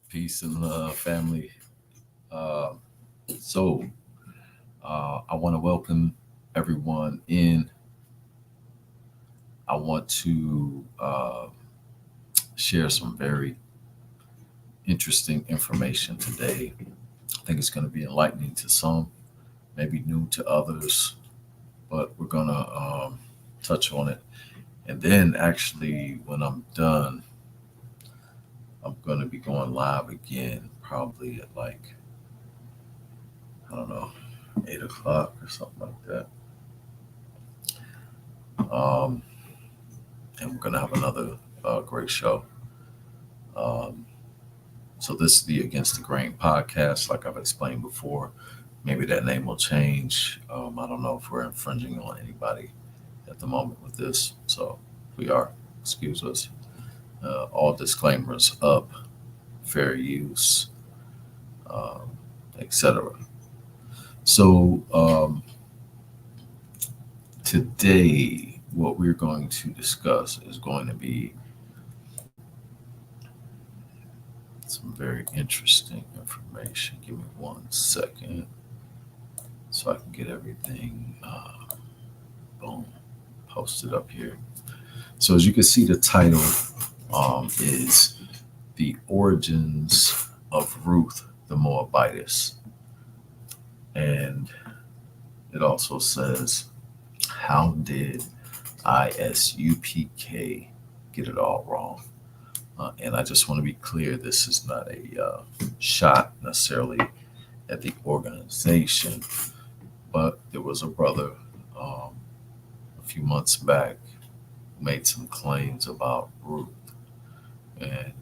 Peace and love, family. Uh, so, I want to welcome everyone in. I want to share some very interesting information today. I think it's going to be enlightening to some, maybe new to others, but we're going to touch on it. And then, actually, when I'm done, I'm going to be going live again, probably at like, I don't know, 8 o'clock or something like that. Um, and we're going to have another great show. Um, so this is the Against the Grain podcast, like I've explained before. Maybe that name will change. I don't know if we're infringing on anybody at the moment with this. So if we are, excuse us. All disclaimers up, fair use, um, etc. So today, what we're going to discuss is going to be some very interesting information. Give me 1 second so I can get everything boom posted up here. So as you can see, the title is The Origins of Ruth the Moabitess. And it also says, how did ISUPK get it all wrong? And I just want to be clear, this is not a shot necessarily at the organization, but there was a brother a few months back who made some claims about Ruth, and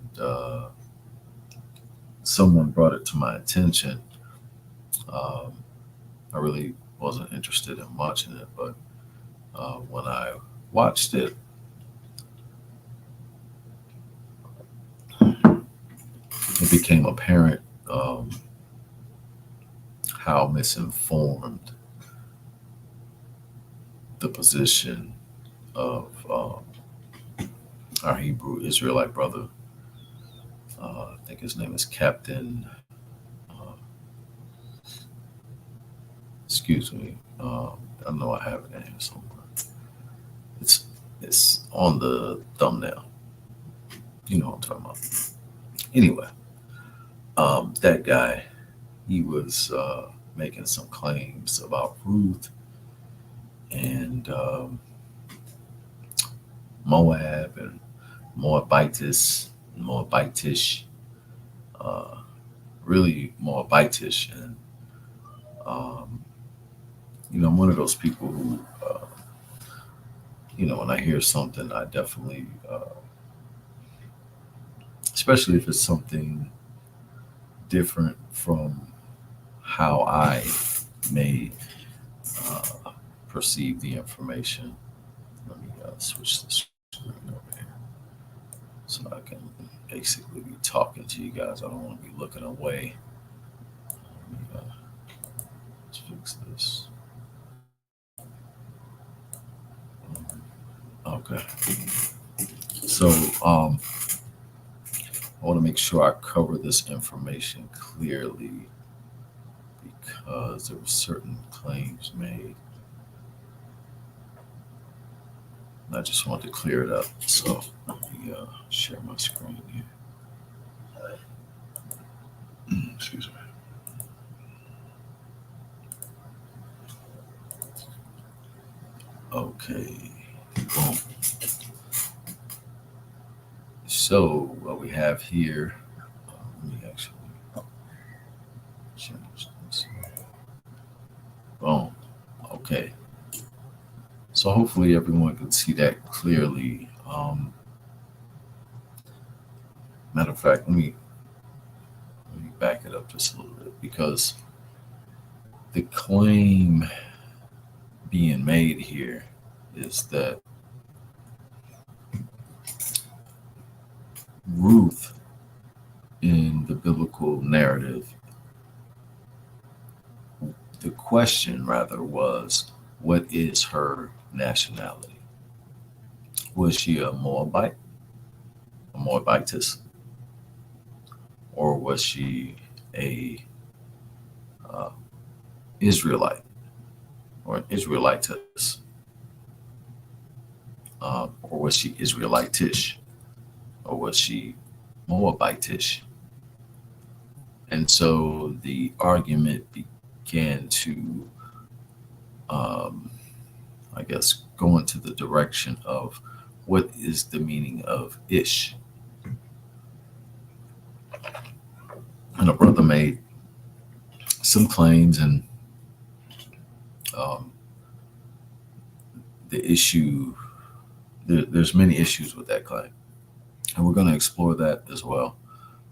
someone brought it to my attention. Um, I really wasn't interested in watching it, but when I watched it, it became apparent how misinformed the position of our Hebrew Israelite brother. I think his name is Captain. Uh, excuse me. I know I have it in here somewhere. It's on the thumbnail. You know what I'm talking about. Anyway, that guy, he was making some claims about Ruth and Moab and Moabites, Moabitish, uh, really Moabitish. And, um, I'm one of those people who, when I hear something, I definitely, especially if it's something different from how I may uh, perceive the information. Let me switch the screen over here so I can basically be talking to you guys. I don't want to be looking away. Let me let's fix this. Okay. So I want to make sure I cover this information clearly because there were certain claims made. And I just want to clear it up. So let me share my screen here. Excuse me. Okay. Boom. So what we have here, let me actually change this. Boom. Okay. So hopefully everyone can see that clearly. Matter of fact, let me back it up just a little bit because the claim being made here is that Ruth in the biblical narrative, the question rather was, what is her nationality? Was she a Moabite, a Moabitess, or was she a uh, Israelite or an Israelitess, or was she Israelitish, or was she Moabitish? And so the argument began to, um, I guess, go into the direction of what is the meaning of Ish. And a brother made some claims, and um, the issue, there's many issues with that claim. And we're going to explore that as well.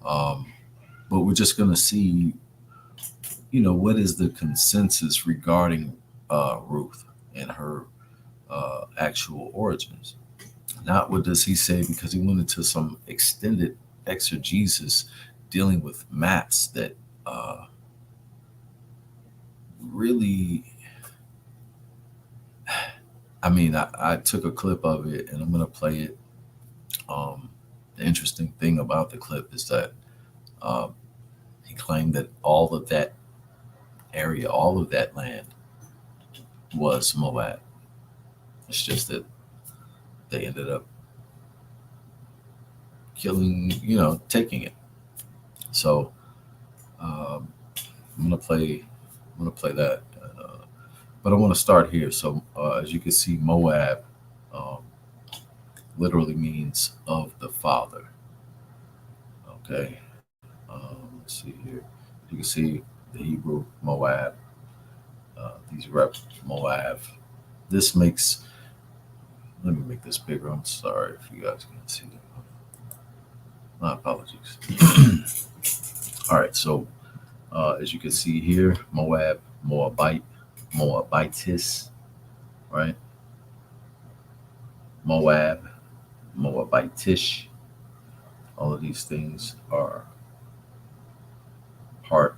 But we're just going to see, what is the consensus regarding Ruth and her actual origins. Not what does he say, because he went into some extended exegesis dealing with maps that really, I took a clip of it and I'm going to play it. The interesting thing about the clip is that he claimed that all of that area, all of that land was Moab. It's just that they ended up killing, taking it. So I'm gonna play that, but I want to start here. So as you can see, Moab um, literally means of the father. Okay, let's see here. You can see the Hebrew Moab. These rep Moab. This makes. Let me make this bigger. I'm sorry if you guys can't see it. My apologies. All right, so as you can see here, Moab, Moabite, Moabites, right? Moab, Moabitish. All of these things are part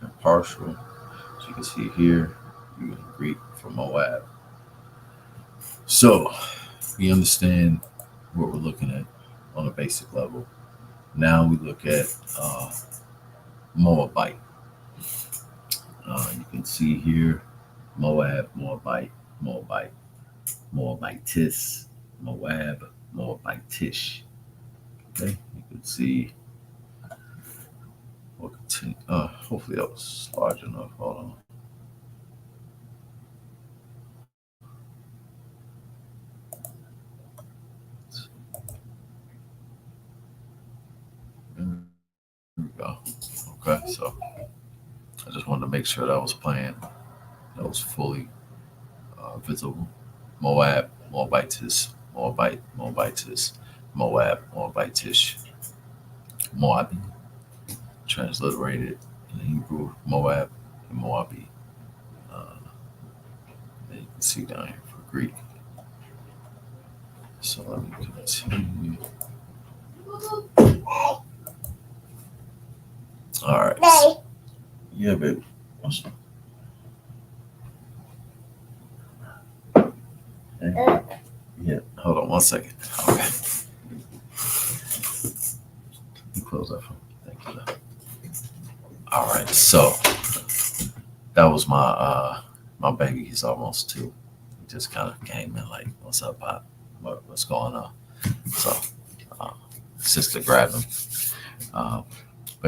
and partial. As you can see here, you can Greek for Moab. So we understand what we're looking at on a basic level. Now we look at Moabite. You can see here Moab, Moabite, Moabite, Moabites, Moab, Moabitish. Okay, you can see. We'll continue. Hopefully that was large enough. Hold on. There we go. Okay, so I just wanted to make sure that was playing. That was fully visible. Moab, Moabites, Moabite, Moabites, Moab, Moabitish, Moabi, transliterated in Hebrew, Moab and Moabi. And you can see down here for Greek. So let me continue. All right. So, yeah, baby. Awesome. Okay. Yeah, hold on one second. Okay. You close that phone. Thank you. All right, so that was my baby. He's almost 2. He just kind of came in like, "What's up, Pop? What's going on?" So, sister grabbed him. But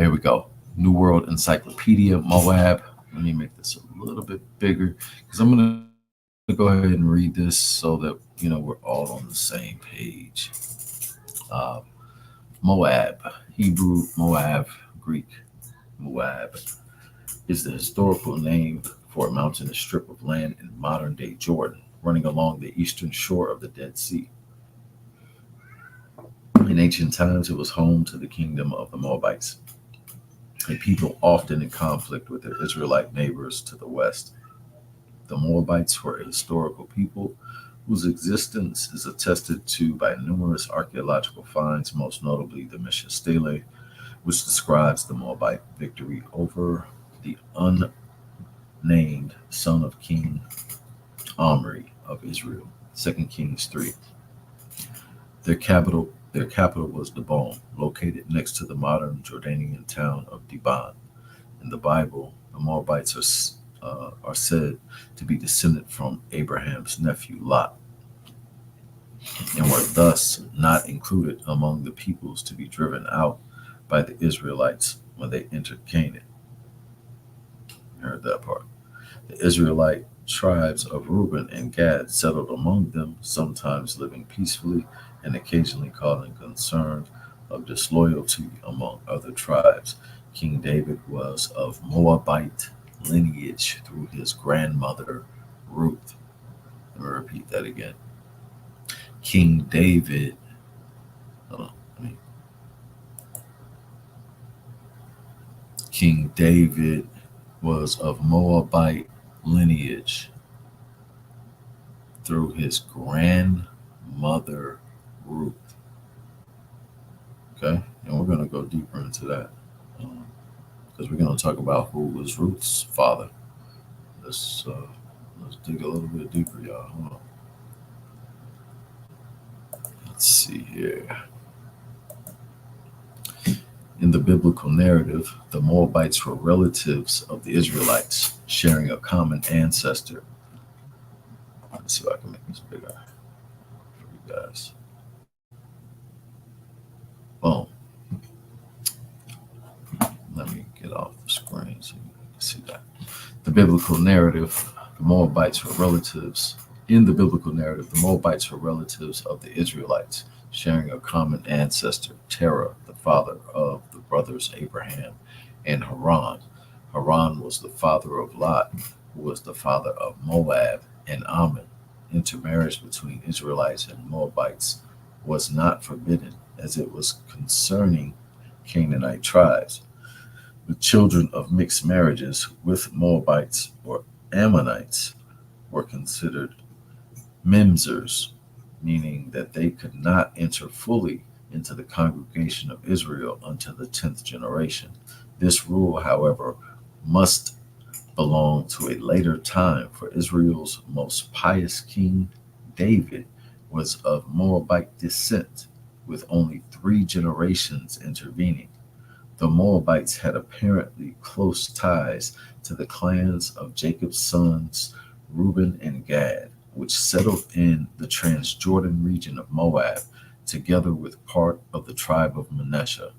here we go. New World Encyclopedia, Moab. Let me make this a little bit bigger because I'm gonna go ahead and read this so that we're all on the same page. Moab, Hebrew Moab, Greek Moab, is the historical name for a mountainous strip of land in modern-day Jordan, running along the eastern shore of the Dead Sea. In ancient times, it was home to the kingdom of the Moabites, a people often in conflict with their Israelite neighbors to the west. The Moabites were a historical people whose existence is attested to by numerous archaeological finds, most notably the Mishnah Stele, which describes the Moabite victory over the unnamed son of King Omri of Israel, 2 Kings 3. Their capital Their capital was Debunked, located next to the modern Jordanian town of Deban. In the Bible, the Moabites are said to be descended from Abraham's nephew Lot, and were thus not included among the peoples to be driven out by the Israelites when they entered Canaan. You heard that part. The Israelite tribes of Reuben and Gad settled among them, sometimes living peacefully and occasionally causing concern of disloyalty among other tribes. King David was of Moabite lineage through his grandmother Ruth. Let me repeat that again. King David, hold on, King David was of Moabite lineage through his grandmother Ruth. Okay, and we're going to go deeper into that because we're going to talk about who was Ruth's father. Let's dig a little bit deeper, y'all. Hold on. Let's see here. In the biblical narrative, the Moabites were relatives of the Israelites, sharing a common ancestor. Let's see if I can make this bigger for you guys. Boom. Let me get off the screen so you can see that. The biblical narrative, the Moabites were relatives. In the biblical narrative, the Moabites were relatives of the Israelites, sharing a common ancestor, Terah, the father of the brothers Abraham and Haran. Haran was the father of Lot, who was the father of Moab and Ammon. Intermarriage between Israelites and Moabites was not forbidden, as it was concerning Canaanite tribes. The children of mixed marriages with Moabites or Ammonites were considered mimsers, meaning that they could not enter fully into the congregation of Israel until the 10th generation. This rule, however, must belong to a later time, for Israel's most pious king, David, was of Moabite descent, with only 3 generations intervening. The Moabites had apparently close ties to the clans of Jacob's sons, Reuben and Gad, which settled in the Transjordan region of Moab, together with part of the tribe of Manasseh.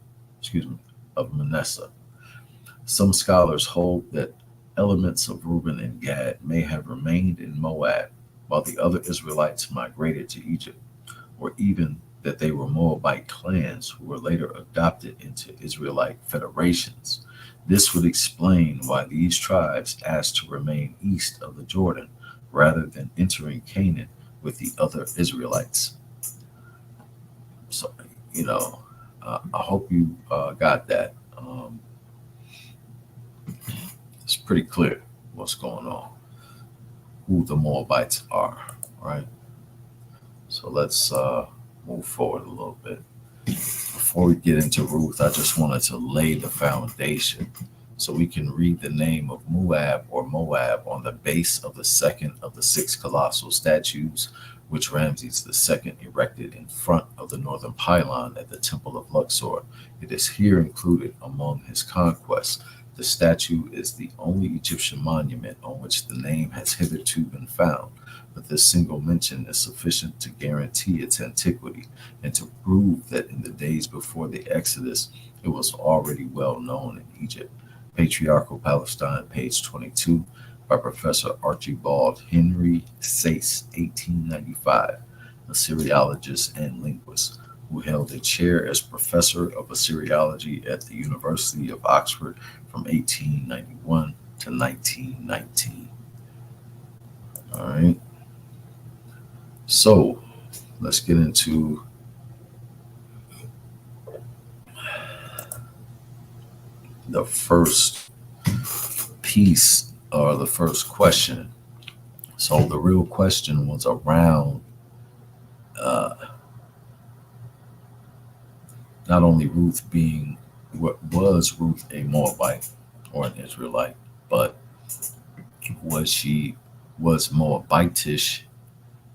Some scholars hold that elements of Reuben and Gad may have remained in Moab, while the other Israelites migrated to Egypt, or even that they were Moabite clans who were later adopted into Israelite federations. This would explain why these tribes asked to remain east of the Jordan rather than entering Canaan with the other Israelites. So, I hope you got that. It's pretty clear what's going on, who the Moabites are, right? So let's move forward a little bit. Before we get into Ruth, I just wanted to lay the foundation so we can read the name of Moab or Moab on the base of the second of the 6 colossal statues, which Ramses II erected in front of the northern pylon at the Temple of Luxor. It is here included among his conquests. The statue is the only Egyptian monument on which the name has hitherto been found, but this single mention is sufficient to guarantee its antiquity and to prove that in the days before the Exodus, it was already well known in Egypt. Patriarchal Palestine, page 22, by Professor Archibald Henry Sayce, 1895, a Assyriologist and linguist who held a chair as professor of Assyriology at the University of Oxford from 1891 to 1919. All right. So let's get into the first piece or the first question. So the real question was around not only Ruth being, was Ruth a Moabite or an Israelite, but was Moabitish,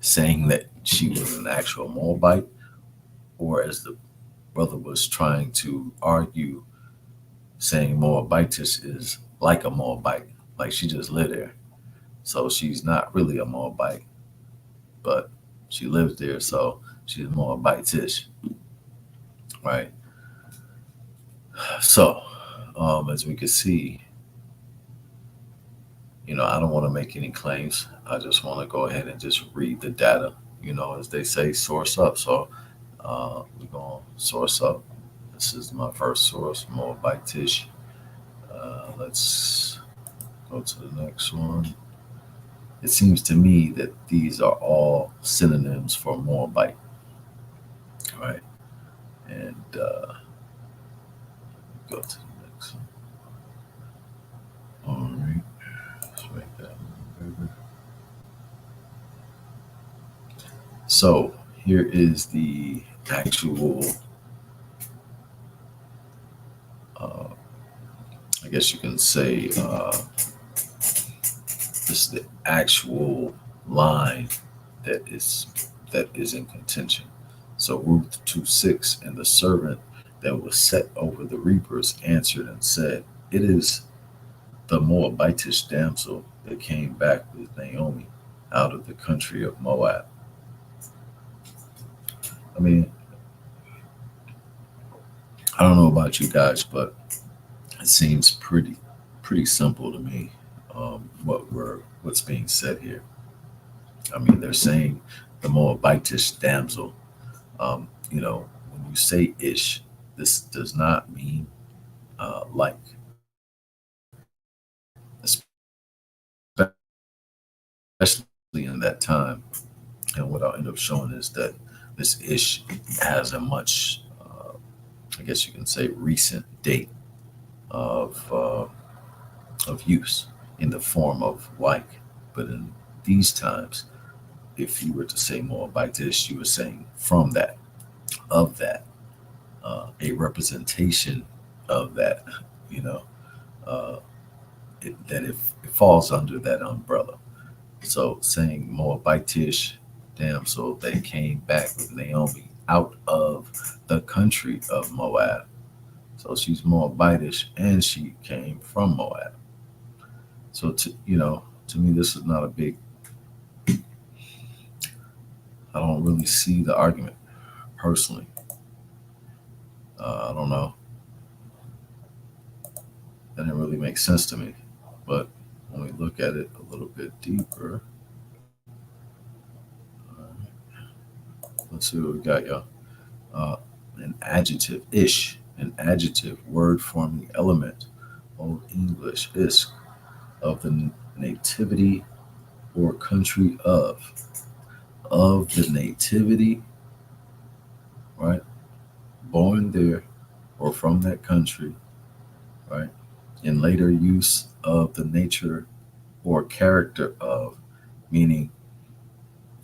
saying that she was an actual Moabite, or as the brother was trying to argue, saying Moabitess is like a Moabite, like she just lived there. So she's not really a Moabite, but she lives there, so she's Moabitish, right? So, as we can see, I don't want to make any claims. I just want to go ahead and just read the data. As they say, source up. So, we're going to source up. This is my first source, Moabitish. Let's go to the next one. It seems to me that these are all synonyms for Moabite, right? And go to the next one. All right, let's make that one bigger. So here is the actual, uh, I guess you can say, this is the actual line that is in contention. So Ruth 2:6, and the servant that was set over the reapers answered and said, "It is the Moabitish damsel that came back with Naomi out of the country of Moab." I mean, I don't know about you guys, but it seems pretty simple to me. What's being said here. I mean, they're saying the Moabitish damsel. When you say ish, this does not mean like, especially in that time. And what I'll end up showing is that this ish has a much, I guess you can say, recent date of use in the form of like. But in these times, if you were to say Moabitish, you were saying from that, of that, a representation of that, you know, uh, that it falls under that umbrella. So saying Moabitish, damn, so they came back with Naomi out of the country of Moab. So she's Moabitish and she came from Moab. So to me, this is not a big. I don't really see the argument personally. I don't know. That didn't really make sense to me. But when we look at it a little bit deeper, let's see what we got, y'all. Uh, an adjective, ish, an adjective, word forming element, Old English, is of the nativity or country of the nativity, right? Born there or from that country, right? In later use of the nature or character of, meaning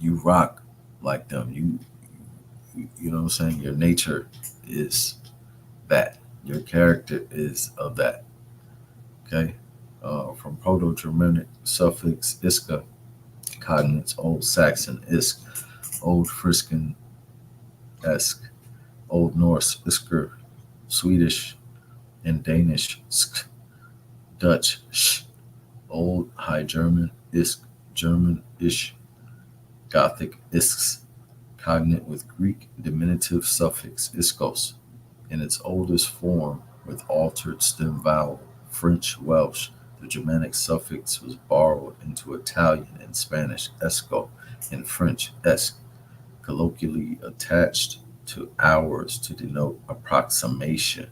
you rock like them. You know what I'm saying? Your nature is that. Your character is of that. Okay. From Proto-Germanic suffix iska, cognates, Old Saxon isk, Old Friskan esk, Old Norse isker, Swedish and Danish sk, Dutch sh, Old High German isk, German ish, Gothic isks, cognate with Greek diminutive suffix iskos in its oldest form with altered stem vowel, French Welsh. The Germanic suffix was borrowed into Italian and Spanish esco and French esque, colloquially attached to hours to denote approximation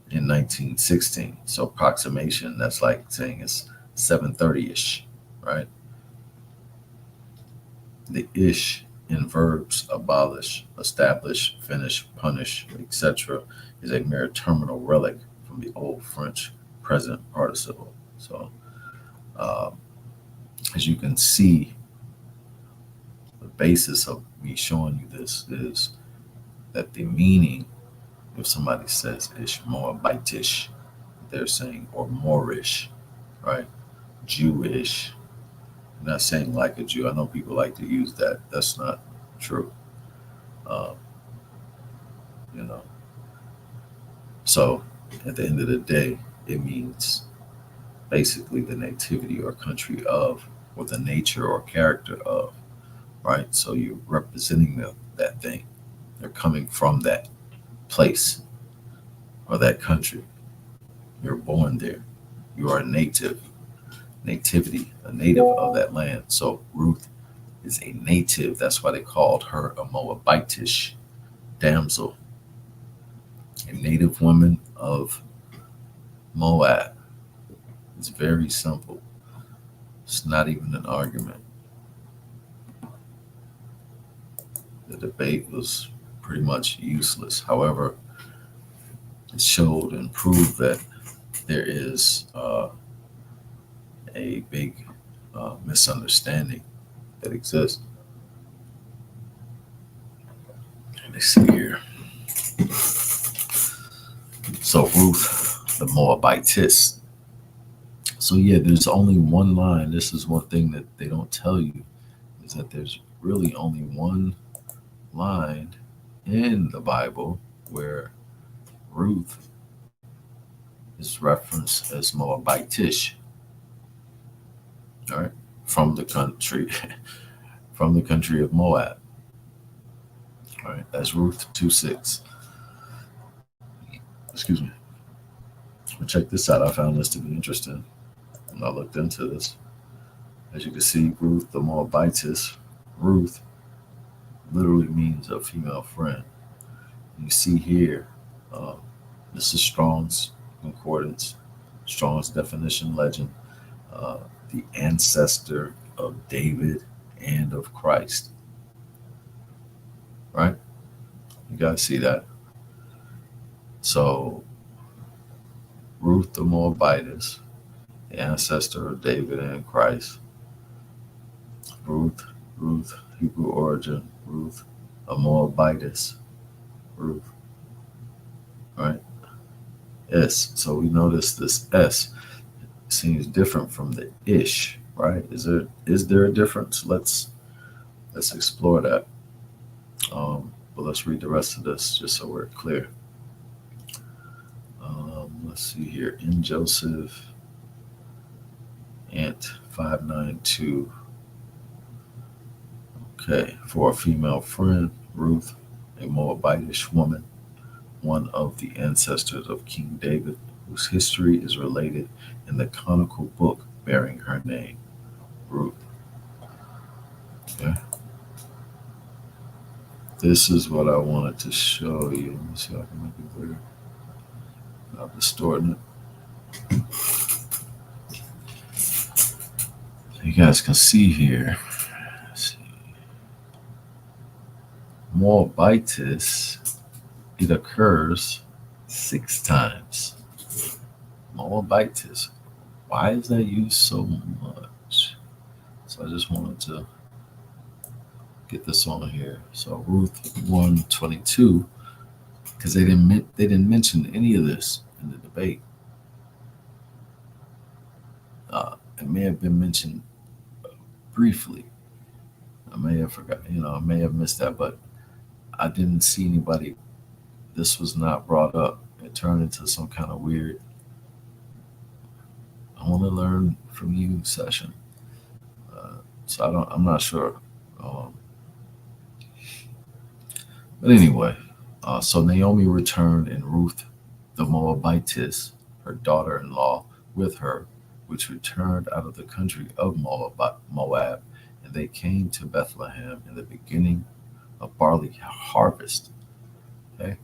in 1916. So approximation, that's like saying it's 7:30ish, right? The ish in verbs abolish, establish, finish, punish, etc. is a mere terminal relic from the old French present participle. So, um, as you can see, the basis of me showing you this is that the meaning, if somebody says ish, Moabitish, they're saying, or Moorish, right? Jewish. I'm not saying like a Jew. I know people like to use that. That's not true. you know. So at the end of the day, it means basically the nativity or country of, or the nature or character of, right? So you're representing that thing. They're coming from that place or that country. You're born there. You are a native, nativity, a native of that land. So Ruth is a native. That's why they called her a Moabitish damsel, a native woman of Moab. It's very simple. It's not even an argument. The debate was pretty much useless. However, it showed and proved that there is a big misunderstanding that exists. Let's see here. So Ruth the Moabitess. So yeah, there's only one line. This is one thing that they don't tell you, is that there's really only one line in the Bible where Ruth is referenced as Moabitish. All right, from the country, from the country of Moab. All right, that's Ruth 2:6. Excuse me. But check this out. I found this to be interesting when I looked into this. As you can see, Ruth the Moabitess, Ruth literally means a female friend. You see here, this is Strong's Concordance, Strong's definition legend, the ancestor of David and of Christ. Right? You guys see that? So, Ruth the Moabitess, the ancestor of David and Christ. Ruth, Hebrew origin, Ruth, a Moabitess, Ruth. Right? S. So we notice this S seems different from the ish, right? Is there a difference? Let's explore that. But let's read the rest of this just so we're clear. Let's see here. In Joseph, Ant 592. Okay, for a female friend, Ruth, a Moabitish woman, one of the ancestors of King David, whose history is related in the canonical book bearing her name, Ruth. Okay. This is what I wanted to show you. Let me see if I can make it clear. Not distorting it. You guys can see here. Let's see. Moabitess, it occurs 6 times. Moabitess. Why is that used so much? So I just wanted to get this on here. So Ruth 1:22, because they didn't mention any of this in the debate. It may have been mentioned briefly. I may have forgotten, I may have missed that, but I didn't see anybody. This was not brought up. It turned into some kind of weird, I want to learn from you session. So I'm not sure. But anyway, so Naomi returned, and Ruth the Moabitess, her daughter-in-law, with her, which returned out of the country of Moab, and they came to Bethlehem in the beginning of barley harvest. Okay,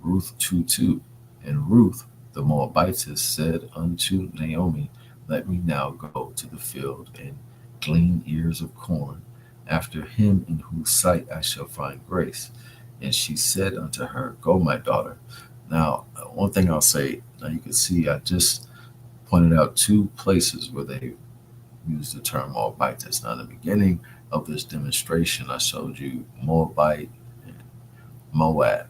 Ruth 2:2. And Ruth the Moabitess said unto Naomi, let me now go to the field and glean ears of corn after him in whose sight I shall find grace. And she said unto her, go, my daughter. Now, one thing I'll say, now you can see I just pointed out 2 places where they use the term Moabitess. Now, in the beginning of this demonstration, I showed you Moabite and Moab,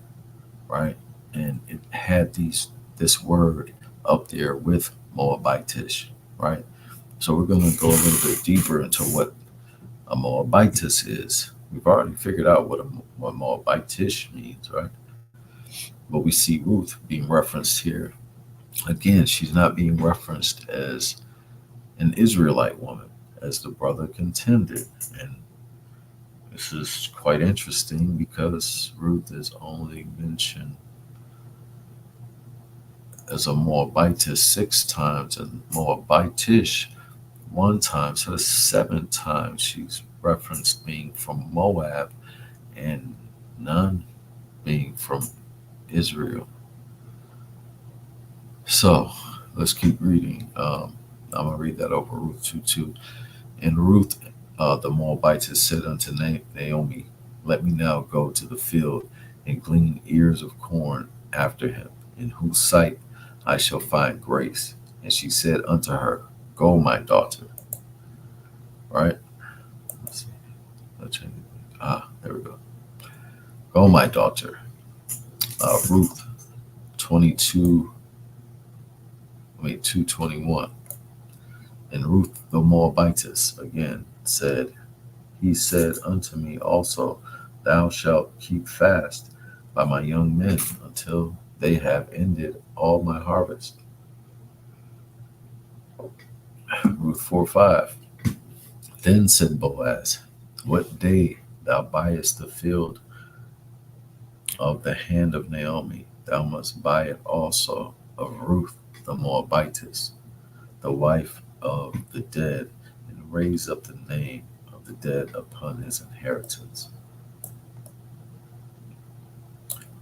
right? And it had this word up there with Moabitish, right? So we're going to go a little bit deeper into what a Moabitess is. We've already figured out what Moabitish means, right? But we see Ruth being referenced here. Again, she's not being referenced as an Israelite woman, as the brother contended. And this is quite interesting because Ruth is only mentioned as a Moabitess 6 times and Moabitish 1 time. So that's 7 times she's referenced being from Moab and none being from Israel. So let's keep reading. I'm going to read that over, Ruth 2:2. And Ruth the Moabitess said unto Naomi, let me now go to the field and glean ears of corn after him, in whose sight I shall find grace. And she said unto her, go, my daughter. Right? Let's see. Let's change it. There we go. Go, my daughter. Ruth 2:21. And Ruth the Moabitess again said, he said unto me also, thou shalt keep fast by my young men until they have ended all my harvest. Ruth 4:5. Then said Boaz, what day thou buyest the field of the hand of Naomi, thou must buy it also of Ruth the Moabitess, the wife of the dead, and raise up the name of the dead upon his inheritance.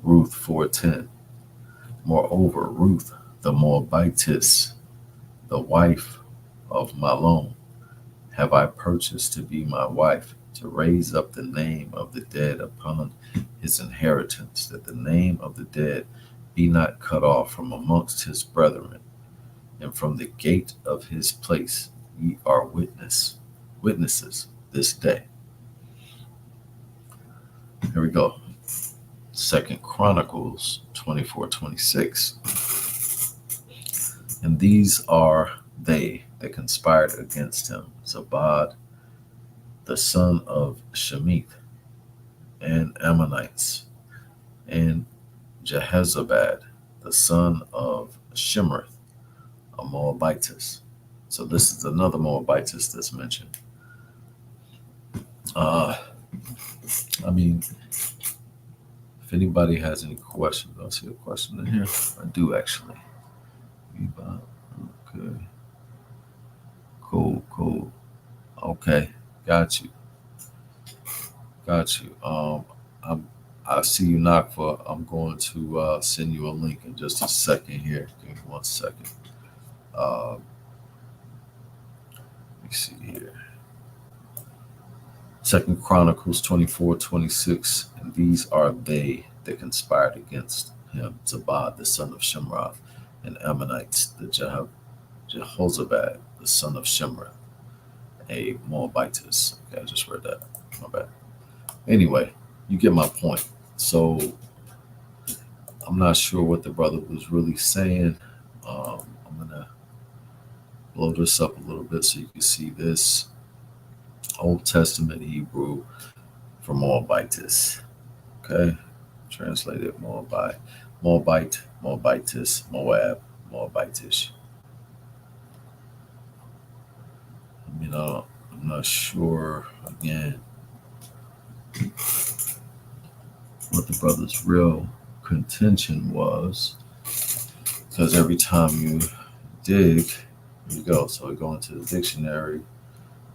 Ruth 4:10. Moreover, Ruth the Moabitess, the wife of Mahlon, have I purchased to be my wife, to raise up the name of the dead upon his inheritance, that the name of the dead be not cut off from amongst his brethren, and from the gate of his place ye are witnesses this day. Here we go. 2 Chronicles 24:26. And these are they that conspired against him, Zabad, the son of Shemith, and Ammonites, and Jehezabad, the son of Shimrith, a Moabitess. So this is another Moabitess that's mentioned. If anybody has any questions, I see a question in here. I do actually. Okay. Cool. Okay, got you. I see you, Nakfa. I'm going to send you a link in just a second here. Give me 1 second. Let me see here. 2 Chronicles 24:26. And these are they that conspired against him, Zabad, the son of Shimroth, and Ammonites, the Jehozabad, the son of Shimrith, a Moabitess. Okay, I just read that. My bad. Anyway, you get my point. So I'm not sure what the brother was really saying. I'm gonna blow this up a little bit so you can see this. Old Testament Hebrew for Moabitess. Okay, translated Moabite, Moabitess, Moab, Moabitish. I'm not sure again what the brother's real contention was, because every time you dig, here you go. So we go into the dictionary,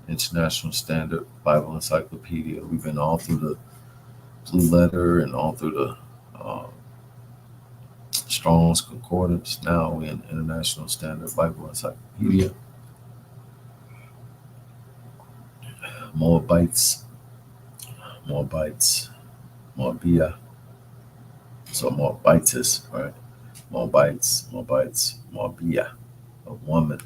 International Standard Bible Encyclopedia. We've been all through the Blue Letter and all through the Strong's Concordance. Now we're in International Standard Bible Encyclopedia. Moabites, Moabia. So Moabites, right? Moabites, Moabia, a woman.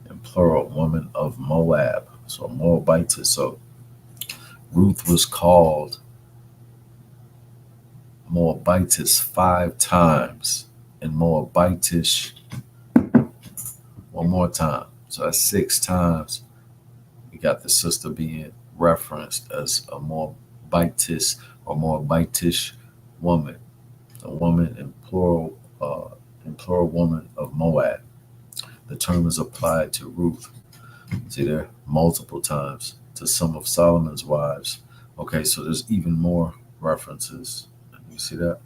And plural, woman of Moab. So Moabites. So Ruth was called Moabites 5 times, and Moabitish 1 more time. So that's 6 times. We got the sister being referenced as a Moabitess or Moabitish woman. a woman in plural woman of Moab. The term is applied to Ruth. See there, multiple times to some of Solomon's wives. Okay, so there's even more references. You see that?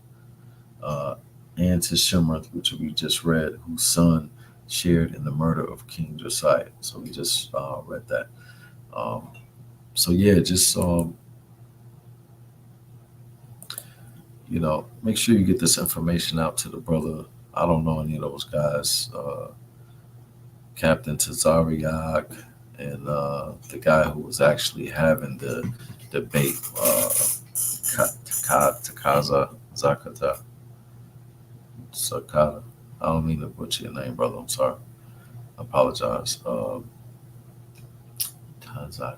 Uh, and to Shimron, which we just read, whose son shared in the murder of King Josiah. So we just read that. Um, so yeah, just make sure you get this information out to the brother. I don't know any of those guys. Captain Tazaryach and the guy who was actually having the debate, Taza Zakata Sakata. I don't mean to butcher your name, brother. I'm sorry. I apologize. Taza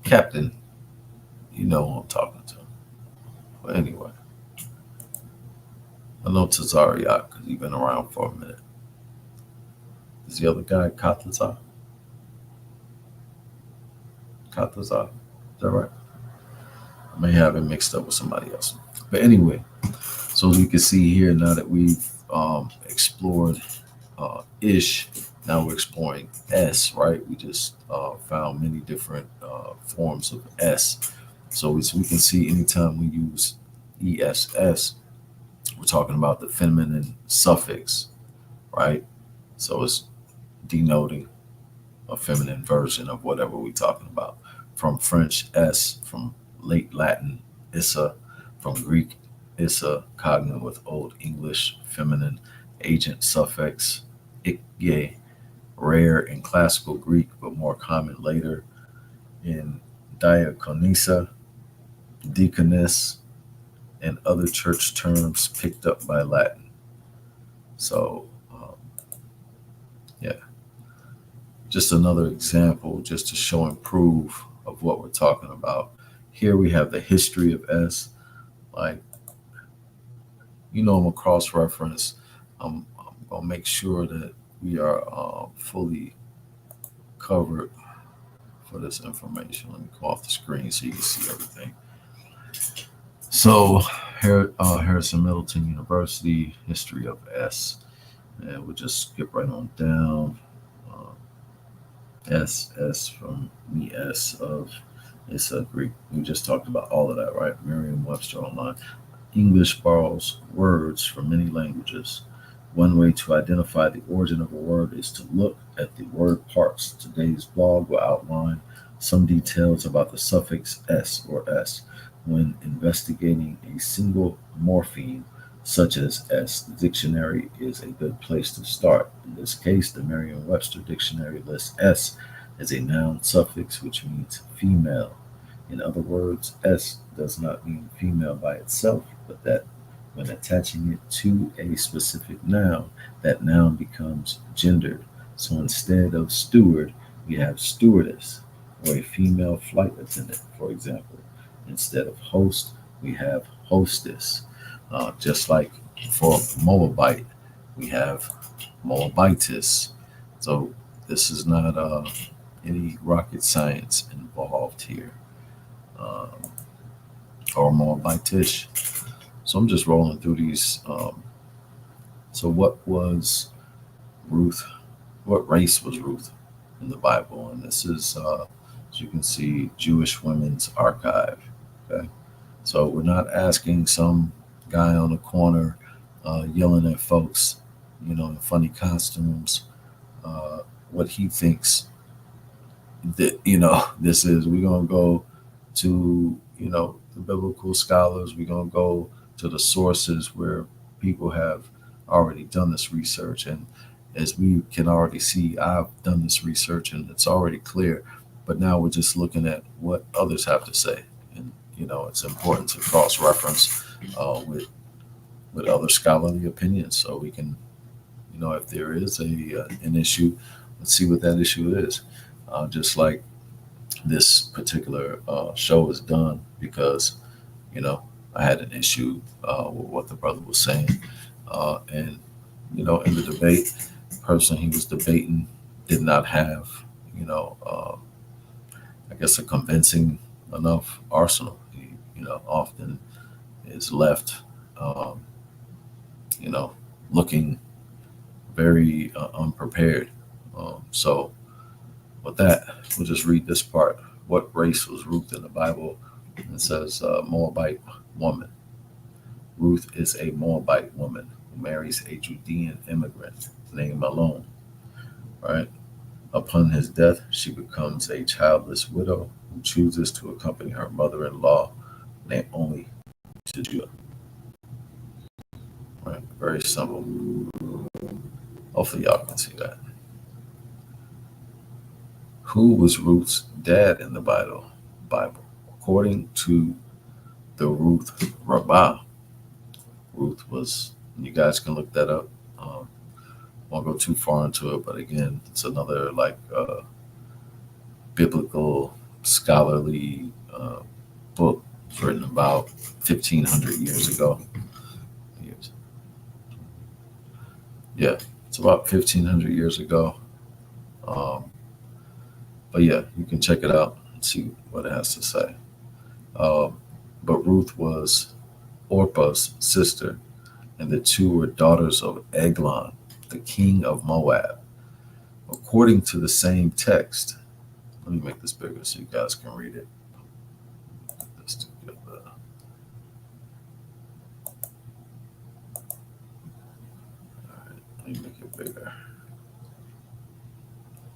Captain, you know who I'm talking to. But anyway, I know Tazaryach because he's been around for a minute. Is the other guy Kataza? Kataza? Is that right? I may have it mixed up with somebody else. But anyway, so as we can see here, now that we've explored ish, now we're exploring S, right? We just found many different forms of S. So as we can see, anytime we use ESS, we're talking about the feminine suffix, right? So it's denoting a feminine version of whatever we're talking about. From French S, from late Latin issa, from Greek issa, cognate with Old English feminine agent suffix ikye, rare in classical Greek but more common later in diakonisa, deaconess, and other church terms picked up by Latin. So, yeah, just another example just to show and prove of what we're talking about. Here we have the history of S. Like, I'm a cross reference. I'm going to make sure that we are fully covered for this information. Let me go off the screen so you can see everything. So, Harrison Middleton University, history of S. And we'll just skip right on down. S from the S of it's a Greek. We just talked about all of that, right? Merriam-Webster online. English borrows words from many languages. One way to identify the origin of a word is to look at the word parts. Today's blog will outline some details about the suffix s or s when investigating a single morpheme such as s. The dictionary is a good place to start. In this case, the Merriam-Webster dictionary lists s as a noun suffix, which means female. In other words, s does not mean female by itself, but that when attaching it to a specific noun, that noun becomes gendered. So instead of steward, we have stewardess, or a female flight attendant, for example. Instead of host, we have hostess. Just like for Moabite, we have Moabitess. So this is not any rocket science involved here, or Moabitish. So I'm just rolling through these. So what was Ruth? What race was Ruth in the Bible? And this is, as you can see, Jewish Women's Archive. Okay, so we're not asking some guy on the corner yelling at folks, in funny costumes, what he thinks that this is. We're gonna go to the biblical scholars. We're gonna go to the sources where people have already done this research, and as we can already see, I've done this research and it's already clear. But now we're just looking at what others have to say, and it's important to cross-reference with other scholarly opinions, so we can, if there is an issue, let's see what that issue is. Just like this particular show is done because I had an issue with what the brother was saying, and in the debate, the person he was debating did not have I guess a convincing enough arsenal. He often is left, um, you know, looking very unprepared. So with that, we'll just read this part. What race was Ruth in the Bible? It says Moabite woman. Ruth is a Moabite woman who marries a Judean immigrant named Malone, right? Upon his death, she becomes a childless widow who chooses to accompany her mother-in-law, Naomi, to Judah. Right? Very simple. Hopefully y'all can see that. Who was Ruth's dad in the Bible? According to the Ruth Rabbah, Ruth was, you guys can look that up. Won't go too far into it, but again, it's another biblical scholarly book written about 1,500 years ago. Yeah, it's about 1,500 years ago. But yeah, you can check it out and see what it has to say. But Ruth was Orpah's sister, and the two were daughters of Eglon, the king of Moab. According to the same text, let me make this bigger so you guys can read it. Put this together. All right, let me make it bigger.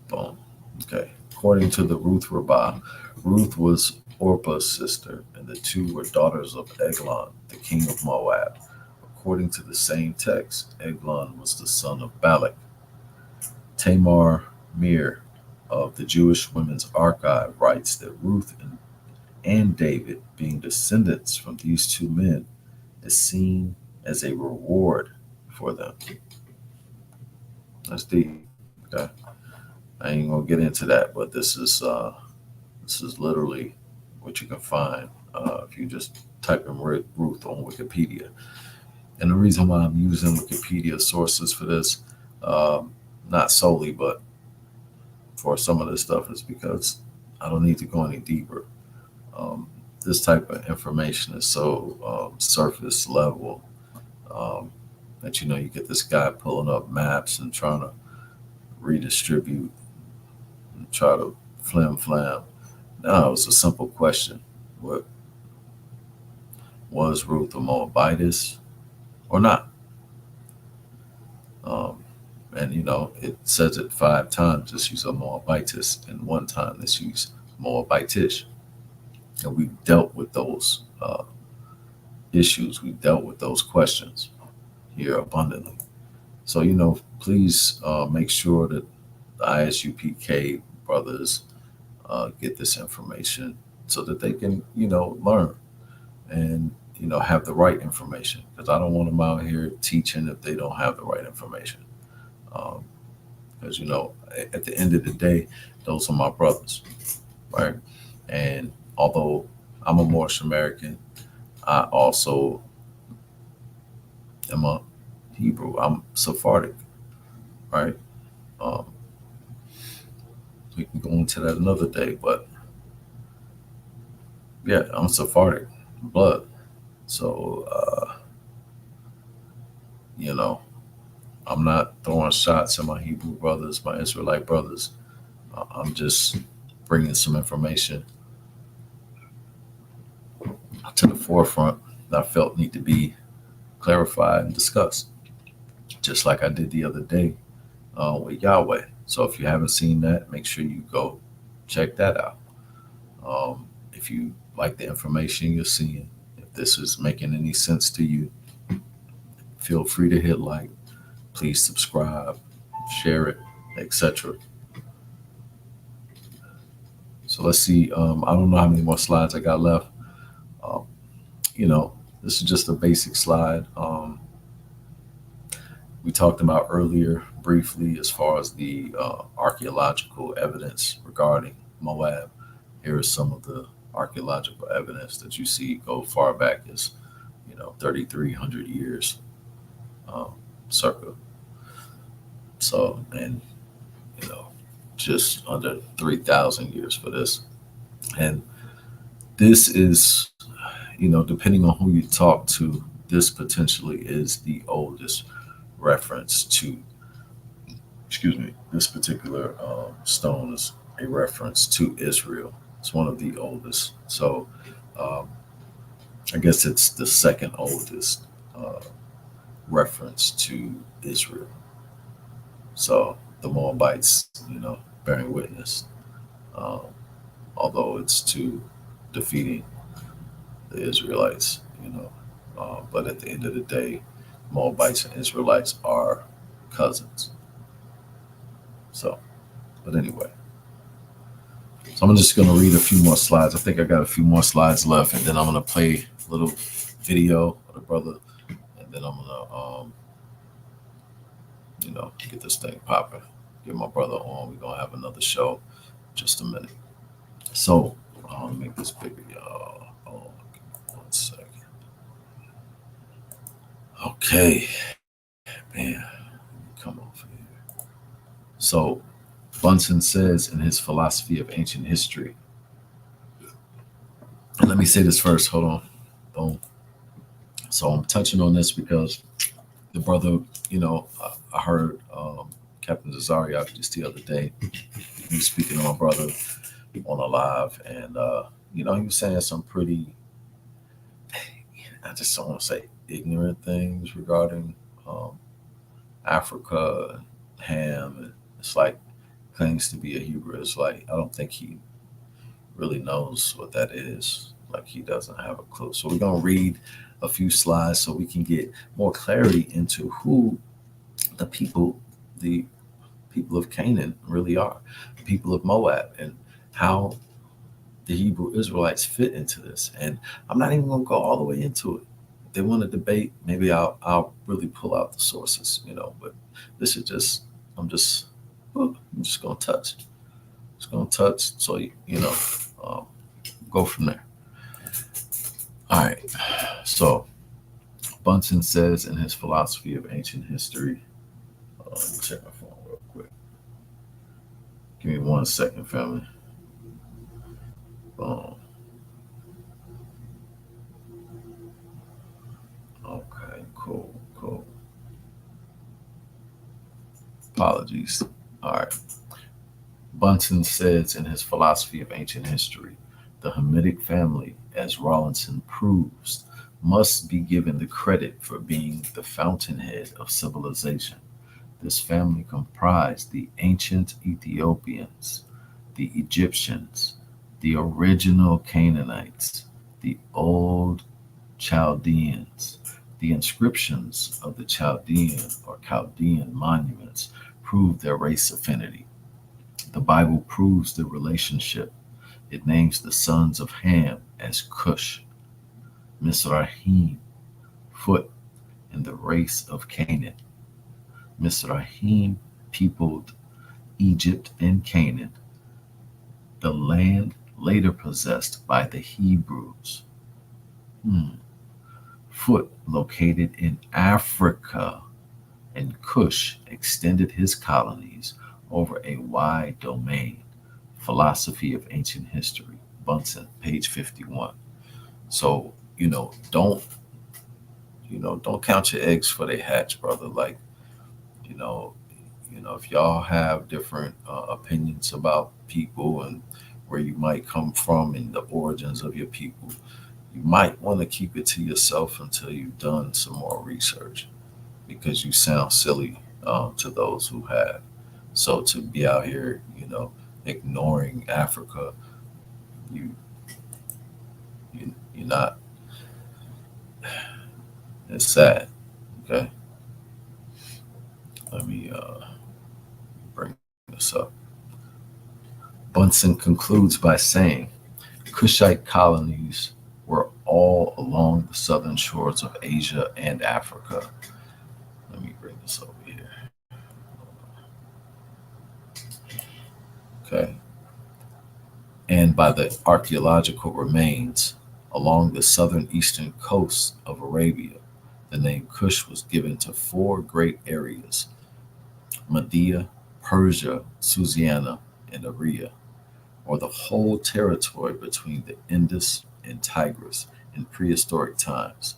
Boom. Okay. According to the Ruth Rabbah, Ruth was Orpah's sister, and the two were daughters of Eglon, the king of Moab. According to the same text, Eglon was the son of Balak. Tamar Mir of the Jewish Women's Archive writes that Ruth and David, being descendants from these two men, is seen as a reward for them. That's deep. Okay. I ain't gonna get into that, but this is literally what you can find if you just type in Ruth on Wikipedia. And the reason why I'm using Wikipedia sources for this, not solely, but for some of this stuff, is because I don't need to go any deeper. This type of information is so surface level that you get this guy pulling up maps and trying to redistribute and try to flam. No, it was a simple question. What was Ruth the Moabitess or not? And it says it 5 times. Let's use a Moabitess, and 1 time let's use Moabitish. And we've dealt with those issues. We've dealt with those questions here abundantly. So please make sure that the ISUPK brothers get this information so that they can learn and have the right information, because I don't want them out here teaching if they don't have the right information. Because at the end of the day, those are my brothers, right? And although I'm a Moorish American, I also am a Hebrew. I'm Sephardic, right? We can go into that another day, but yeah, I'm Sephardic blood. So, I'm not throwing shots at my Hebrew brothers, my Israelite brothers. I'm just bringing some information to the forefront that I felt need to be clarified and discussed, just like I did the other day with Yahweh. So if you haven't seen that, make sure you go check that out. If you like the information you're seeing, if this is making any sense to you, feel free to hit like. Please subscribe, share it, etc. So let's see. I don't know how many more slides I got left. This is just a basic slide. We talked about earlier briefly as far as the archaeological evidence regarding Moab. Here is some of the archaeological evidence that you see go far back as 3,300 years circa. So, and just under 3,000 years for this. And this is, depending on who you talk to, this potentially is the oldest reference to, excuse me, this particular stone is a reference to Israel. It's one of the oldest. So um, I guess it's the second oldest uh, reference to Israel. So the Moabites, bearing witness, um, although it's to defeating the Israelites, but at the end of the day, Moabites and Israelites are cousins. So, but anyway, so I'm just going to read a few more slides. I think I got a few more slides left, and then I'm going to play a little video of the brother, and then I'm going to, get this thing popping. Get my brother on. We're going to have another show in just a minute. So, I'll make this bigger, y'all. Hold on, give me 1 second. Okay, man, come off here. So, Bunsen says in his philosophy of ancient history, and let me say this first, hold on. Boom. So I'm touching on this because the brother, I heard Captain Tazaryach just the other day. He was speaking to my brother on a live, and he was saying some pretty, I just don't want to say ignorant things regarding um, Africa, and Ham, and it's like claims to be a Hebrew Israelite. I don't think he really knows what that is. Like he doesn't have a clue. So we're gonna read a few slides so we can get more clarity into who the people of Canaan really are, the people of Moab, and how the Hebrew Israelites fit into this. And I'm not even gonna go all the way into it. If they want to debate, maybe I'll really pull out the sources, but this is just I'm just gonna touch. Just gonna touch so um, go from there. All right. So Bunsen says in his philosophy of ancient history, let me check my phone real quick. Give me 1 second, family. Okay, cool. Apologies. All right. Bunsen says in his philosophy of ancient history, the Hamitic family, as Rawlinson proves, must be given the credit for being the fountainhead of civilization. This family comprised the ancient Ethiopians, the Egyptians, the original Canaanites, the old Chaldeans. The inscriptions of the Chaldean or Chaldean monuments prove their race affinity. The Bible proves the relationship. It names the sons of Ham as Cush, Mizrahim, Foot, and the race of Canaan. Mizrahim peopled Egypt and Canaan, the land later possessed by the Hebrews. Foot located in Africa, and Cush extended his colonies over a wide domain. Philosophy of Ancient History, Bunsen, page 51. So, don't count your eggs for they hatch, brother. Like, if y'all have different opinions about people and where you might come from and the origins of your people, you might want to keep it to yourself until you've done some more research, because you sound silly to those who have. So to be out here, ignoring Africa, you, you're not. It's sad. Okay, let me bring this up. Bunsen concludes by saying Kushite colonies were all along the southern shores of Asia and Africa. Let me bring this over here. Okay. And by the archaeological remains along the southern eastern coast of Arabia, the name Kush was given to 4 great areas: Media, Persia, Susiana, and Aria, or the whole territory between the Indus and Tigris in prehistoric times.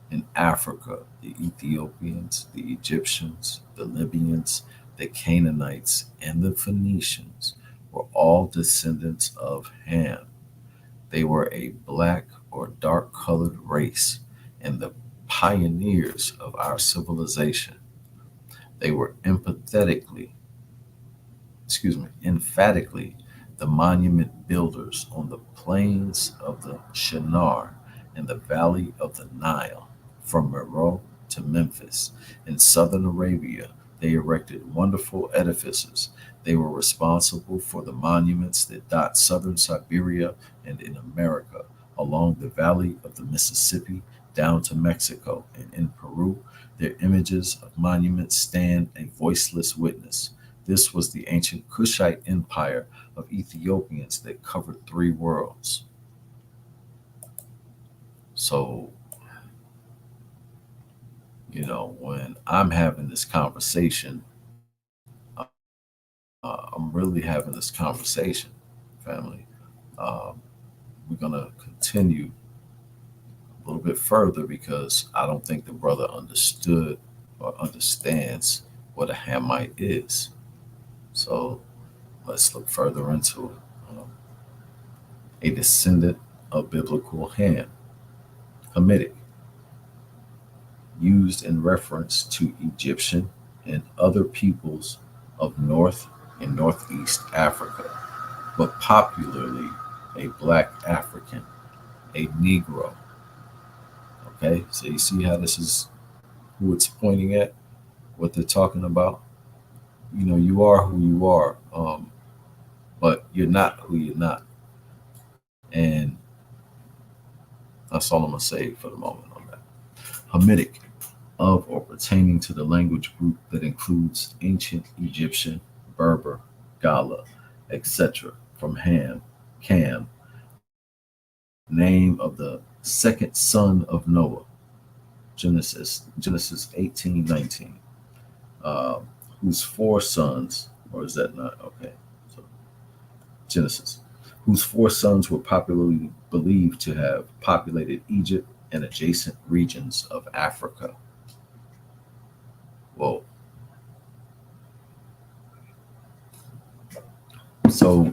In Africa, the Ethiopians, the Egyptians, the Libyans, the Canaanites, and the Phoenicians were all descendants of Ham. They were a black or dark colored race and the pioneers of our civilization. They were emphatically the monument builders on the plains of the Shinar and the valley of the Nile, from Meroe to Memphis. In southern Arabia, they erected wonderful edifices. They were responsible for the monuments that dot southern Siberia and in America, along the valley of the Mississippi down to Mexico, and in Peru, their images of monuments stand a voiceless witness. This was the ancient Kushite empire of Ethiopians that covered three worlds. So, when I'm having this conversation, I'm really having this conversation, family. Um, we're going to continue a little bit further because I don't think the brother understood or understands what a Hamite is. So let's look further into it. A descendant of biblical Ham, Hamitic, used in reference to Egyptian and other peoples of North and Northeast Africa, but popularly a black African, a Negro. Okay, so you see how this is who it's pointing at, what they're talking about. You are who you are, but you're not who you're not. And that's all I'm going to say for the moment on that. Hamitic, of or pertaining to the language group that includes ancient Egyptian, Berber, Gala, etc., from Ham, Cam, name of the second son of Noah, Genesis 18:19, uh, whose four sons, or is that not okay? So Genesis, whose four sons were popularly believed to have populated Egypt and adjacent regions of Africa. Whoa. So,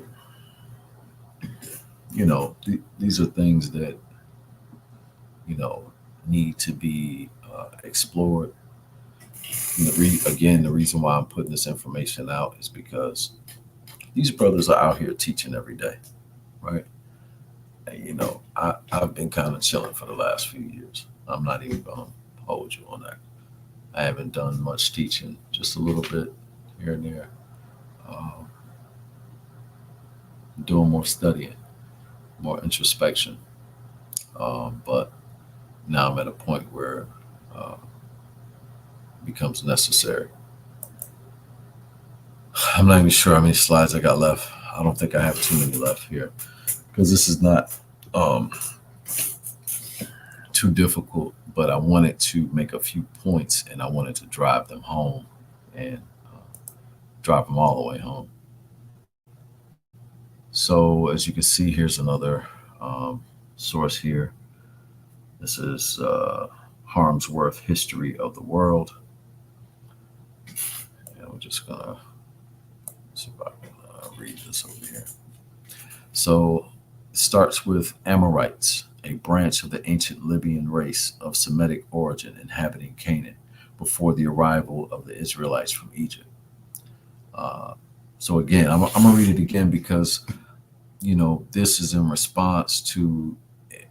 these are things that, need to be explored. And again, the reason why I'm putting this information out is because these brothers are out here teaching every day, right? And, I've been kind of chilling for the last few years. I'm not even going to hold you on that. I haven't done much teaching, just a little bit here and there. Um, doing more studying, more introspection. But now I'm at a point where uh, it becomes necessary. I'm not even sure how many slides I got left. I don't think I have too many left here because this is not um, too difficult, but I wanted to make a few points and I wanted to drive them home and drive them all the way home. So, as you can see, here's another source here. This is Harmsworth History of the World. And we're just going to see if I can read this over here. So it starts with Amorites, a branch of the ancient Libyan race of Semitic origin inhabiting Canaan before the arrival of the Israelites from Egypt. So again, I'm going to read it again because, this is in response to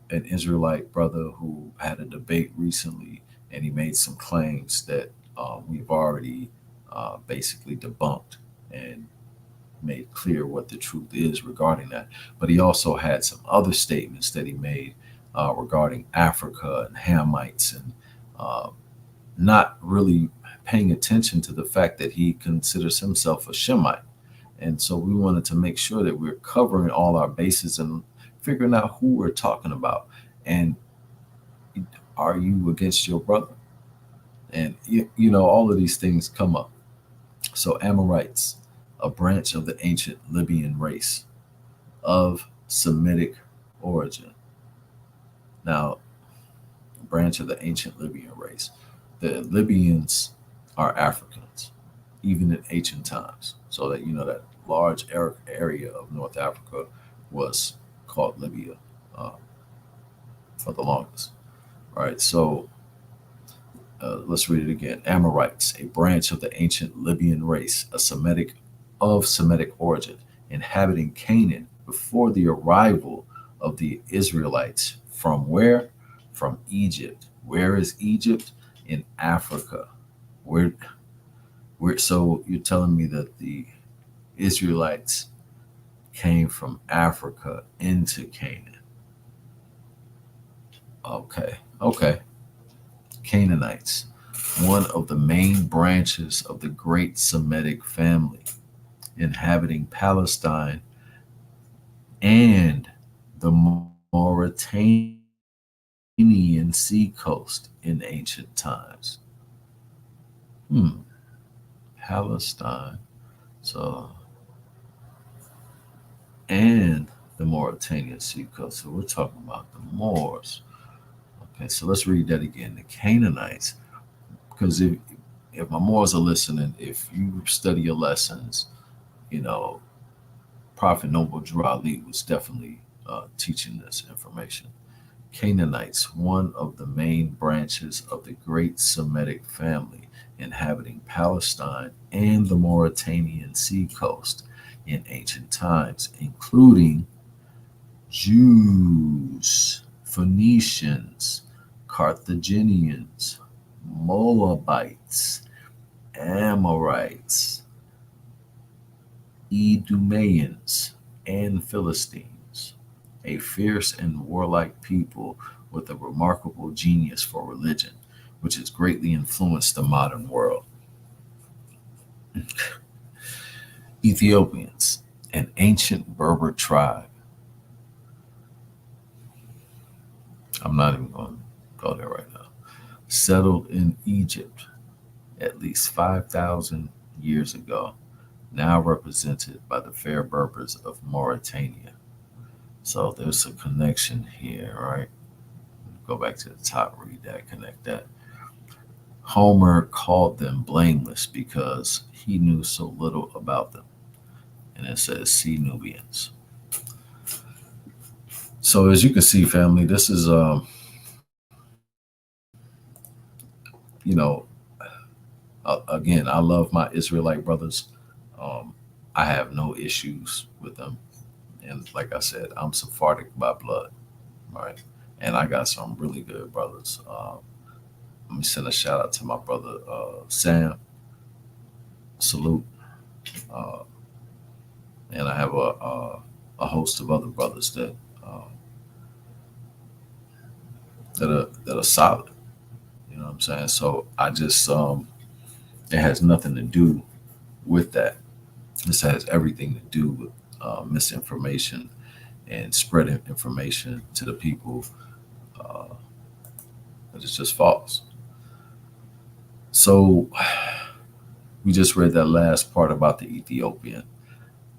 an Israelite brother who had a debate recently, and he made some claims that we've already basically debunked and made clear what the truth is regarding that. But he also had some other statements that he made regarding Africa and Hamites and not really paying attention to the fact that he considers himself a Shemite. And so we wanted to make sure that we're covering all our bases and figuring out who we're talking about. And are you against your brother? And, all of these things come up. So Amorites, a branch of the ancient Libyan race of Semitic origin. Now, a branch of the ancient Libyan race. The Libyans are Africans, even in ancient times. So that that large area of North Africa was called Libya uh, for the longest. Right. So let's read it again. Amorites, a branch of the ancient Libyan race, Semitic origin, inhabiting Canaan before the arrival of the Israelites. From where? From Egypt. Where is Egypt? In Africa. Where? Where? So you're telling me that the Israelites came from Africa into Canaan? Okay. Okay. Canaanites, one of the main branches of the great Semitic family, inhabiting Palestine and the Mauritanian sea coast in ancient times. Hmm. Palestine. So, and the Mauritanian sea coast. So we're talking about the Moors. Okay, so let's read that again. The Canaanites, because if my Moors are listening, if you study your lessons, you know, Prophet Noble Drew Ali was definitely teaching this information. Canaanites, one of the main branches of the great Semitic family, inhabiting Palestine and the Mauritanian sea coast in ancient times, including Jews, Phoenicians, Carthaginians, Moabites, Amorites, Idumeans, and Philistines, a fierce and warlike people with a remarkable genius for religion, which has greatly influenced the modern world. Ethiopians, an ancient Berber tribe. I'm not even going to go there right now. Settled in Egypt at least 5,000 years ago, now represented by the fair Berbers of Mauritania. So there's a connection here, right? Go back to the top, read that, connect that. Homer called them blameless because he knew so little about them. And it says, see Nubians. So as you can see, family, this is, you know, again, I love my Israelite brothers. Um, I have no issues with them. And like I said, I'm Sephardic by blood, right? And I got some really good brothers. Let me send a shout out to my brother Sam. Salute. Uh, and I have a host of other brothers uh, that are solid. You know what I'm saying? So I just it has nothing to do with that. This has everything to do with misinformation and spreading information to the people uh, that is just false. So we just read that last part about the Ethiopian.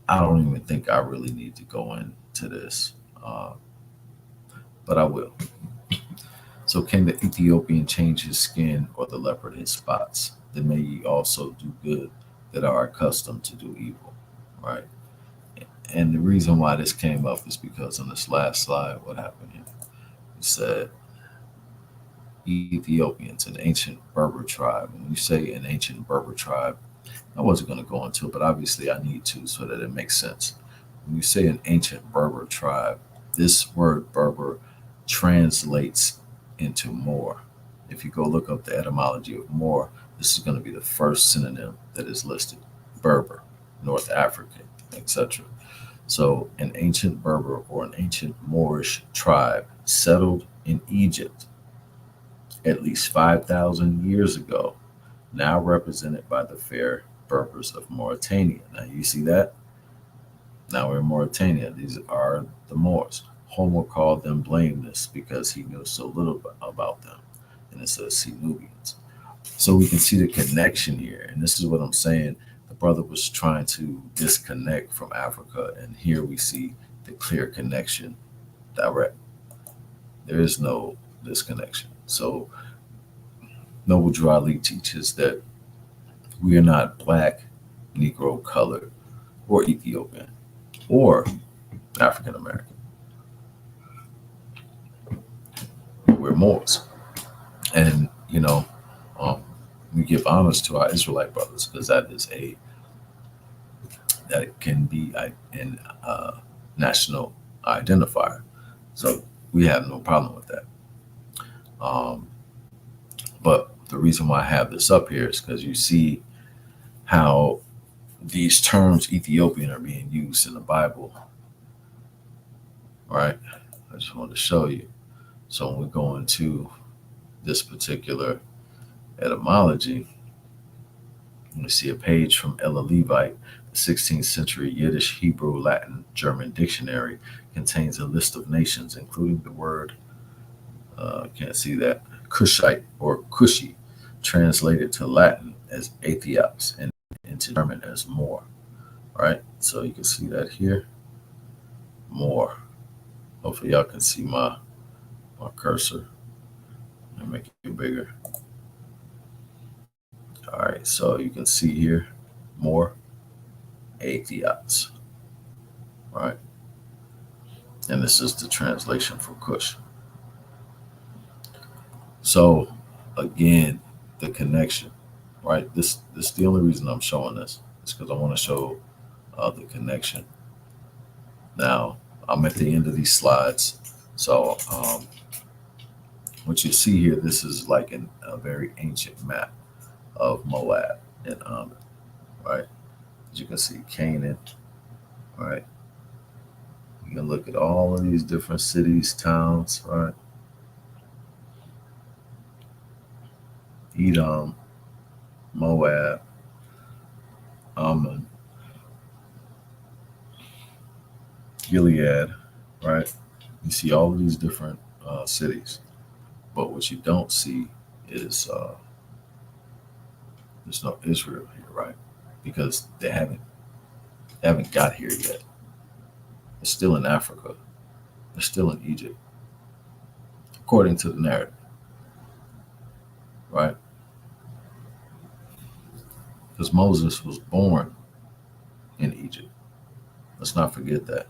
I don't even think I really need to go into this, uh, but I will. So, can the Ethiopian change his skin or the leopard his spots? Then may ye also do good that are accustomed to do evil, right? And the reason why this came up is because on this last slide, what happened here? It said Ethiopians, an ancient Berber tribe. And when you say an ancient Berber tribe, I wasn't going to go into it, but obviously I need to so that it makes sense. When you say an ancient Berber tribe, this word Berber translates into Moor. If you go look up the etymology of Moor, this is going to be the first synonym that is listed: Berber, North African, etc. So, an ancient Berber or an ancient Moorish tribe settled in Egypt at least 5,000 years ago, now represented by the fair Berbers of Mauritania. Now, you see that? Now we're in Mauritania. These are the Moors. Homer called them blameless because he knew so little about them. And it says, see Nubians. So we can see the connection here. And this is what I'm saying. The brother was trying to disconnect from Africa. And here we see the clear connection direct. There is no disconnection. So Noble Drew Ali teaches that we are not black, Negro, colored, or Ethiopian, or African American. We're Moors. And, um, we give honors to our Israelite brothers because that can be an national identifier. So we have no problem with that. Um, but the reason why I have this up here is because you see how these terms Ethiopian are being used in the Bible, right? I just wanted to show you. So when we go into this particular etymology, we see a page from Ella Levite, the 16th century Yiddish, Hebrew, Latin, German dictionary contains a list of nations, including the word, can't see that, Cushite or Cushi, translated to Latin as Aethiops and into German as Moor, right? So you can see that here, Moor. Hopefully y'all can see my cursor and make it bigger. All right, so you can see here, Moor, Aethiops, right? And this is the translation for Cush. So again, the connection, right? This is the only reason I'm showing this is because I want to show the connection. Now I'm at the end of these slides, so what you see here, this is like a very ancient map of Moab and Ammon, right? As you can see, Canaan, right? You can look at all of these different cities, towns, right? Edom, Moab, Ammon, Gilead, right? You see all of these different cities, but what you don't see is there's no Israel here, right? Because they haven't got here yet. They're still in Africa. They're still in Egypt, according to the narrative, right? Because Moses was born in Egypt. Let's not forget that.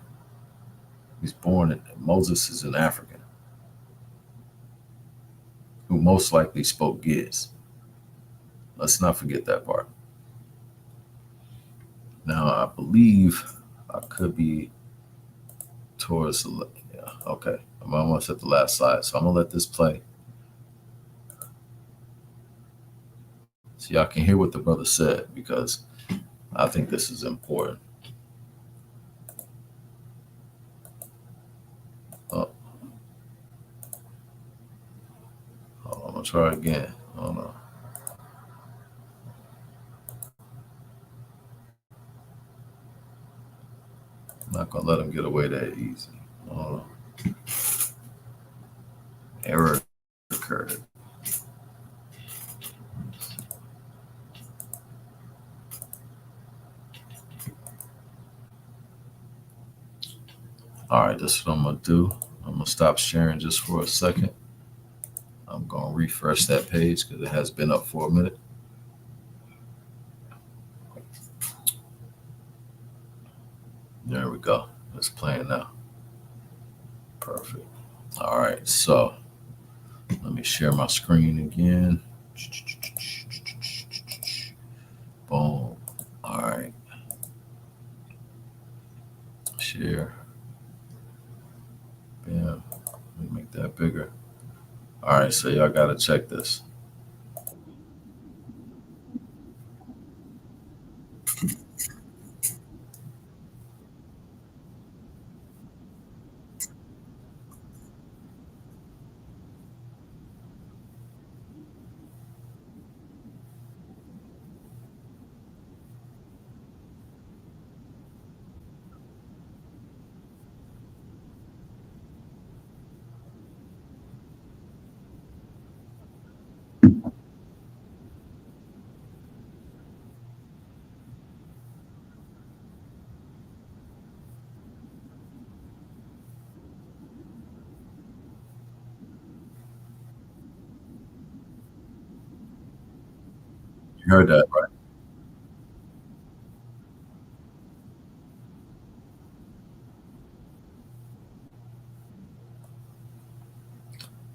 Moses is an African who most likely spoke Giz. Let's not forget that part. Now, I believe I could be towards yeah, okay. I'm almost at the last slide, so I'm gonna let this play so y'all can hear what the brother said because I think this is important. Oh, I'm gonna try again. Oh no, I'm not gonna let him get away that easy. Oh, error occurred. All right, this is what I'm gonna do. I'm gonna stop sharing just for a second. I'm gonna refresh that page because it has been up for a minute. There we go. It's playing now. Perfect. All right, so let me share my screen again. Boom. All right. Share. Bam. Let me make that bigger. All right, so y'all gotta check this. You heard that, right?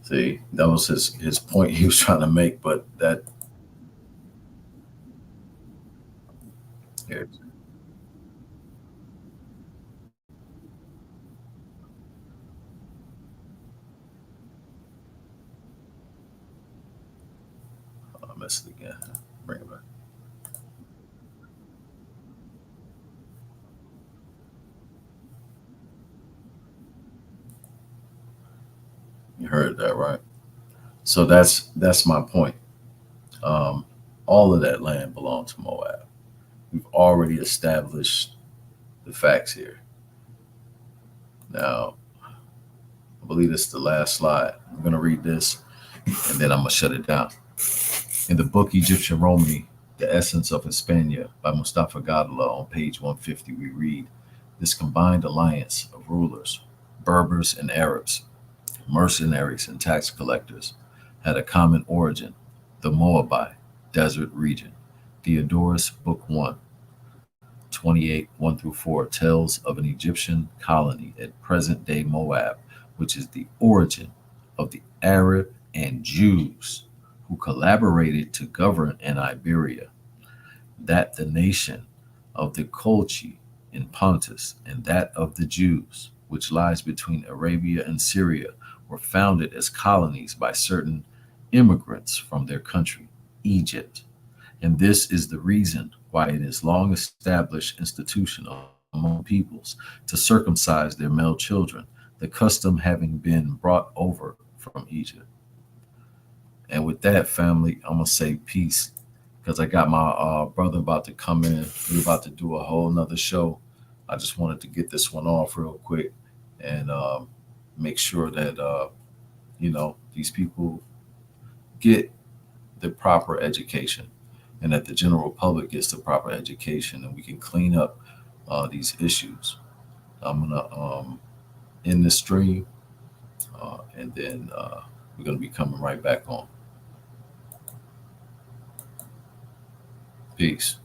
See, that was his point he was trying to make, but that here, I missed it again. Bring it back. You heard that, right? So that's my point. Um, all of that land belonged to Moab. We've already established the facts here. Now, I believe this is the last slide. I'm going to read this and then I'm going to shut it down. In the book Egyptian Romany, The Essence of Hispania by Mustafa Gadala on page 150, we read this combined alliance of rulers, Berbers and Arabs, mercenaries and tax collectors, had a common origin, the Moabite desert region. Diodorus, Book 1, 28, 1 through 4, tells of an Egyptian colony at present day Moab, which is the origin of the Arab and Jews who collaborated to govern in Iberia. That the nation of the Colchi in Pontus and that of the Jews, which lies between Arabia and Syria, were founded as colonies by certain immigrants from their country, Egypt. And this is the reason why it is long established institution among peoples to circumcise their male children, the custom having been brought over from Egypt. And with that, family, I'm gonna say peace because I got my brother about to come in. We're about to do a whole nother show. I just wanted to get this one off real quick and make sure that these people get the proper education and that the general public gets the proper education and we can clean up these issues. I'm gonna end the stream and then we're gonna be coming right back on. Peace.